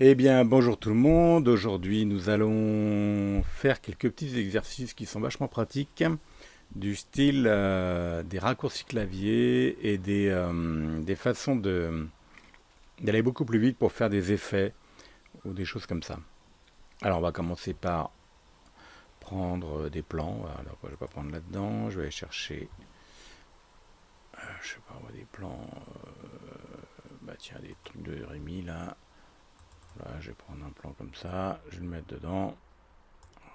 Eh bien, bonjour tout le monde. Aujourd'hui, nous allons faire quelques petits exercices qui sont vachement pratiques, du style des raccourcis clavier et des façons d'aller beaucoup plus vite pour faire des effets ou des choses comme ça. Alors, on va commencer par prendre des plans. Alors, je vais pas prendre là-dedans. Je vais aller chercher, je sais pas, moi, des plans. Bah tiens, des trucs de Rémi là. Là, je vais prendre un plan comme ça. Je vais le mettre dedans.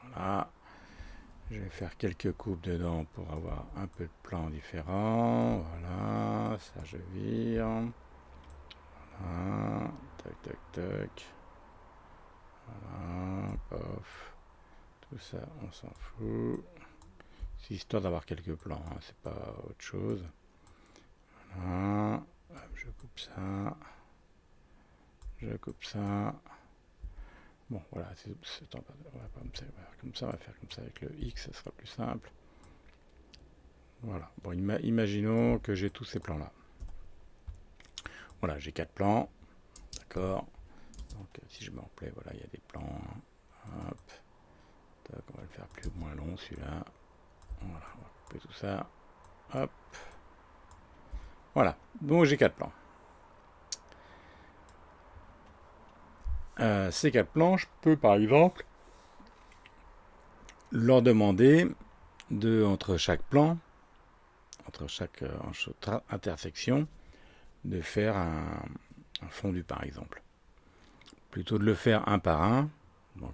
Voilà. Je vais faire quelques coupes dedans pour avoir un peu de plans différents. Voilà, ça je vire. Voilà, tac tac tac. Voilà, pof. Tout ça, on s'en fout. C'est histoire d'avoir quelques plans, hein, c'est pas autre chose. Voilà, hop, je coupe ça. Je coupe ça. Bon, voilà, on va pas faire comme ça, on va faire comme ça avec le X, ça sera plus simple. Voilà, bon, imaginons que j'ai tous ces plans-là. Voilà, j'ai 4 plans, d'accord. Donc si je me replay, voilà, il y a des plans. Hop, tac, on va le faire plus ou moins long celui-là. Voilà, on va couper tout ça. Hop, voilà. Donc j'ai 4 plans. Ces 4 plans, je peux par exemple leur demander entre chaque plan, entre chaque intersection, de faire un fondu par exemple. Plutôt de le faire un par un. Donc,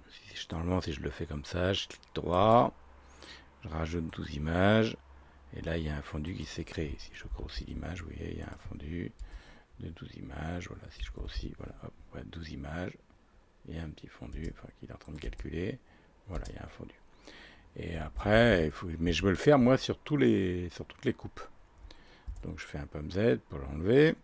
normalement, si je le fais comme ça, je clique droit, je rajoute 12 images, et là, il y a un fondu qui s'est créé. Si je grossis l'image, vous voyez, il y a un fondu de 12 images. Voilà, si je grossis, voilà, hop, voilà, 12 images. Il y a un petit fondu, enfin, qu'il est en train de calculer. Voilà, il y a un fondu. Et après, mais je veux le faire, moi, sur toutes les coupes. Donc, je fais un pomme Z pour l'enlever.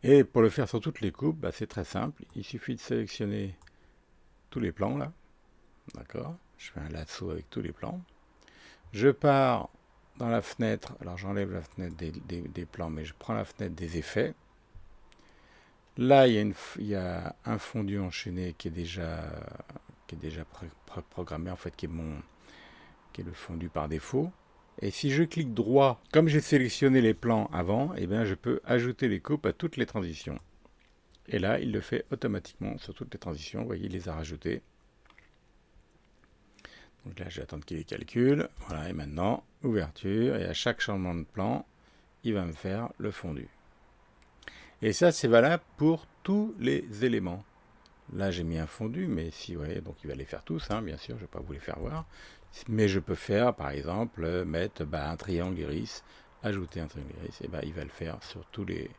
Et pour le faire sur toutes les coupes, bah, c'est très simple. Il suffit de sélectionner tous les plans, là. D'accord. Je fais un lasso avec tous les plans. Je pars dans la fenêtre, alors j'enlève la fenêtre des plans, mais je prends la fenêtre des effets. Là, il y a un fondu enchaîné qui est déjà programmé, en fait, qui est le fondu par défaut. Et si je clique droit, comme j'ai sélectionné les plans avant, eh bien, je peux ajouter les coupes à toutes les transitions. Et là, il le fait automatiquement sur toutes les transitions. Vous voyez, il les a rajoutées. Donc là, je vais attendre qu'il les calcule. Voilà, et maintenant, ouverture. Et à chaque changement de plan, il va me faire le fondu. Et ça, c'est valable pour tous les éléments. Là, j'ai mis un fondu, mais si, vous voyez, donc il va les faire tous, hein, bien sûr, je ne vais pas vous les faire voir. Mais je peux faire, par exemple, mettre un triangle iris, ajouter un triangle iris, et il va le faire sur tous les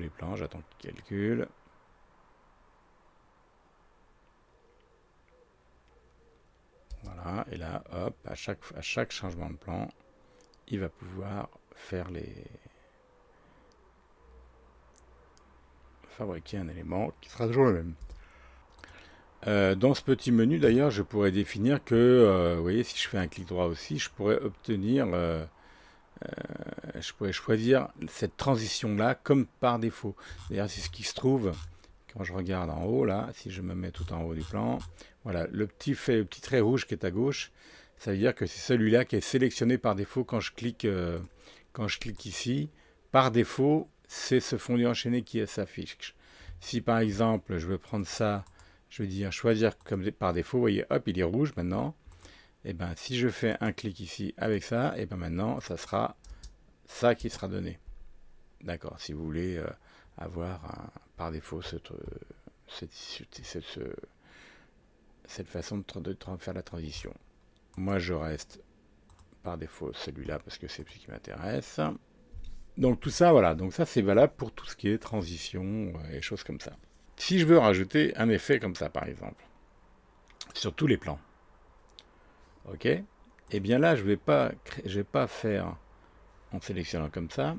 plans. J'attends qu'il calcule. Voilà, et là, hop, à chaque changement de plan, il va pouvoir faire fabriquer un élément qui sera toujours le même. Dans ce petit menu, d'ailleurs, je pourrais définir que, vous voyez, si je fais un clic droit aussi, je pourrais je pourrais choisir cette transition-là comme par défaut. D'ailleurs, c'est ce qui se trouve quand je regarde en haut, là, si je me mets tout en haut du plan. Voilà, le petit trait rouge qui est à gauche, ça veut dire que c'est celui-là qui est sélectionné par défaut quand je clique ici. Par défaut, c'est ce fondu enchaîné qui s'affiche. Si par exemple, je veux prendre ça, je veux dire choisir comme par défaut, vous voyez, hop, il est rouge maintenant. Et bien, si je fais un clic ici avec ça, et bien maintenant, ça sera ça qui sera donné. D'accord, si vous voulez avoir par défaut cette façon de faire la transition. Moi, je reste par défaut celui-là parce que c'est celui qui m'intéresse. Donc tout ça, voilà. Donc ça, c'est valable pour tout ce qui est transition et choses comme ça. Si je veux rajouter un effet comme ça, par exemple, sur tous les plans, ok, et bien là, je vais pas faire en sélectionnant comme ça.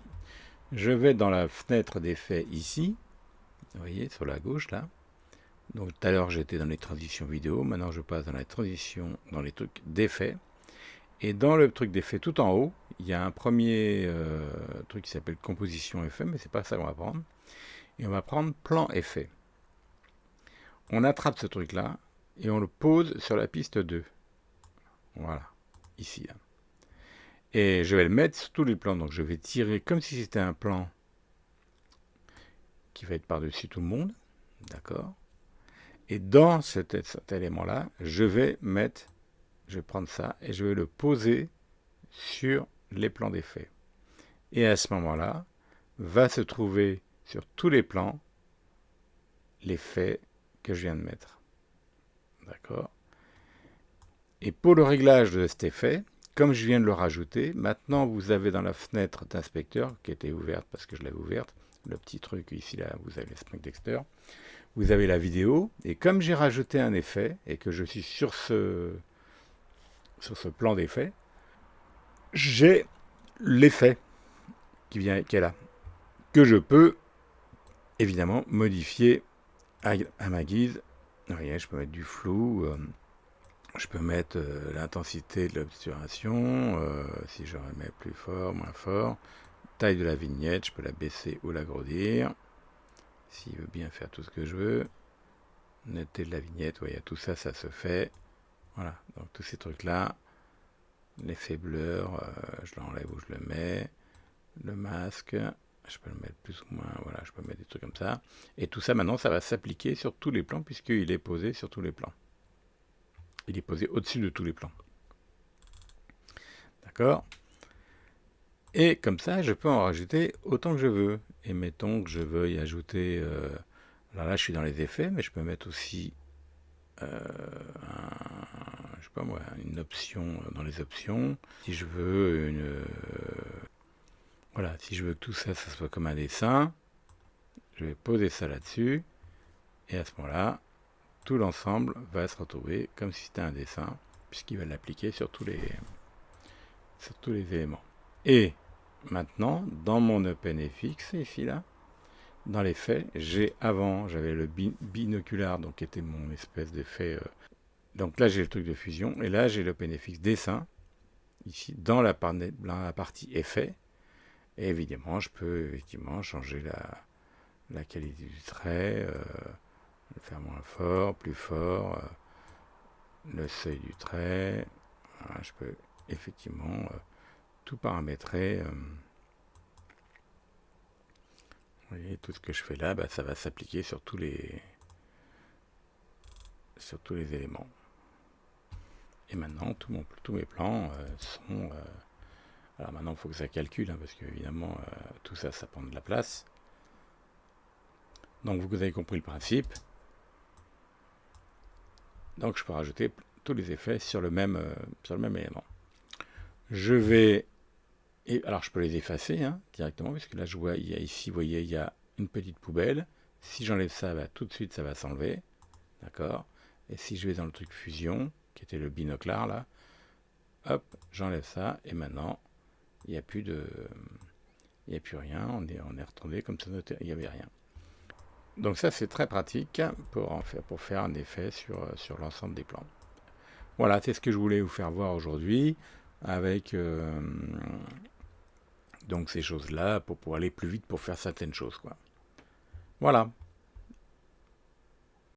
Je vais dans la fenêtre d'effets ici, vous voyez, sur la gauche là. Donc tout à l'heure j'étais dans les transitions vidéo, maintenant je passe dans la transition, dans les trucs d'effets. Et dans le truc d'effets tout en haut, il y a un premier truc qui s'appelle composition effet, mais c'est pas ça qu'on va prendre. Et on va prendre plan effet. On attrape ce truc-là et on le pose sur la piste 2. Voilà, ici. Là. Et je vais le mettre sur tous les plans. Donc je vais tirer comme si c'était un plan qui va être par-dessus tout le monde. D'accord. Et dans cet élément-là, je vais prendre ça et je vais le poser sur les plans d'effet. Et à ce moment-là, va se trouver sur tous les plans l'effet que je viens de mettre. D'accord. Et pour le réglage de cet effet, comme je viens de le rajouter, maintenant vous avez dans la fenêtre d'inspecteur, qui était ouverte parce que je l'avais ouverte, le petit truc ici, là, vous avez Spring Dexter, vous avez la vidéo, et comme j'ai rajouté un effet, et que je suis sur ce plan d'effet, j'ai l'effet qui est là, que je peux évidemment modifier à ma guise. Voyez, je peux mettre du flou, je peux mettre l'intensité de l'obturation, si je remets plus fort, moins fort, taille de la vignette, je peux la baisser ou l'agrandir, s'il veut bien faire tout ce que je veux, netteté de la vignette, vous voyez, tout ça, ça se fait, voilà, donc tous ces trucs-là, l'effet blur, je l'enlève où je le mets, le masque, je peux le mettre plus ou moins, voilà, je peux mettre des trucs comme ça. Et tout ça, maintenant, ça va s'appliquer sur tous les plans, puisqu'il est posé sur tous les plans. Il est posé au-dessus de tous les plans. D'accord. Et comme ça, je peux en rajouter autant que je veux. Et mettons que je veux y ajouter... alors là, je suis dans les effets, mais je peux mettre aussi... je sais pas moi, une option dans les options. Si je veux une... voilà, si je veux que tout ça, ça soit comme un dessin, je vais poser ça là-dessus, et à ce moment-là, tout l'ensemble va se retrouver comme si c'était un dessin, puisqu'il va l'appliquer sur tous les éléments. Et maintenant, dans mon OpenFX, ici là, dans les faits, j'avais le binoculaire, donc qui était mon espèce d'effet. Donc là, j'ai le truc de fusion, et là, j'ai l'OpenFX dessin, ici, dans la partie effet. Et évidemment, je peux changer la qualité du trait, le faire moins fort, plus fort, le seuil du trait. Voilà, je peux effectivement tout paramétrer. Vous voyez, tout ce que je fais là, ça va s'appliquer sur tous les éléments. Et maintenant, tous mes plans sont... alors maintenant, il faut que ça calcule, parce qu'évidemment, tout ça, ça prend de la place. Donc, vous avez compris le principe. Donc, je peux rajouter tous les effets sur le même élément. Je vais... alors, je peux les effacer directement, puisque là, je vois, il y a ici, vous voyez, il y a une petite poubelle. Si j'enlève ça, tout de suite, ça va s'enlever. D'accord. Et si je vais dans le truc fusion, qui était le binoculaire, là, hop, j'enlève ça, et maintenant, il n'y a plus rien, on est retourné comme ça, il n'y avait rien. Donc ça, c'est très pratique pour faire un effet sur l'ensemble des plans. Voilà, c'est ce que je voulais vous faire voir aujourd'hui, avec donc ces choses-là, pour aller plus vite pour faire certaines choses, quoi. Voilà.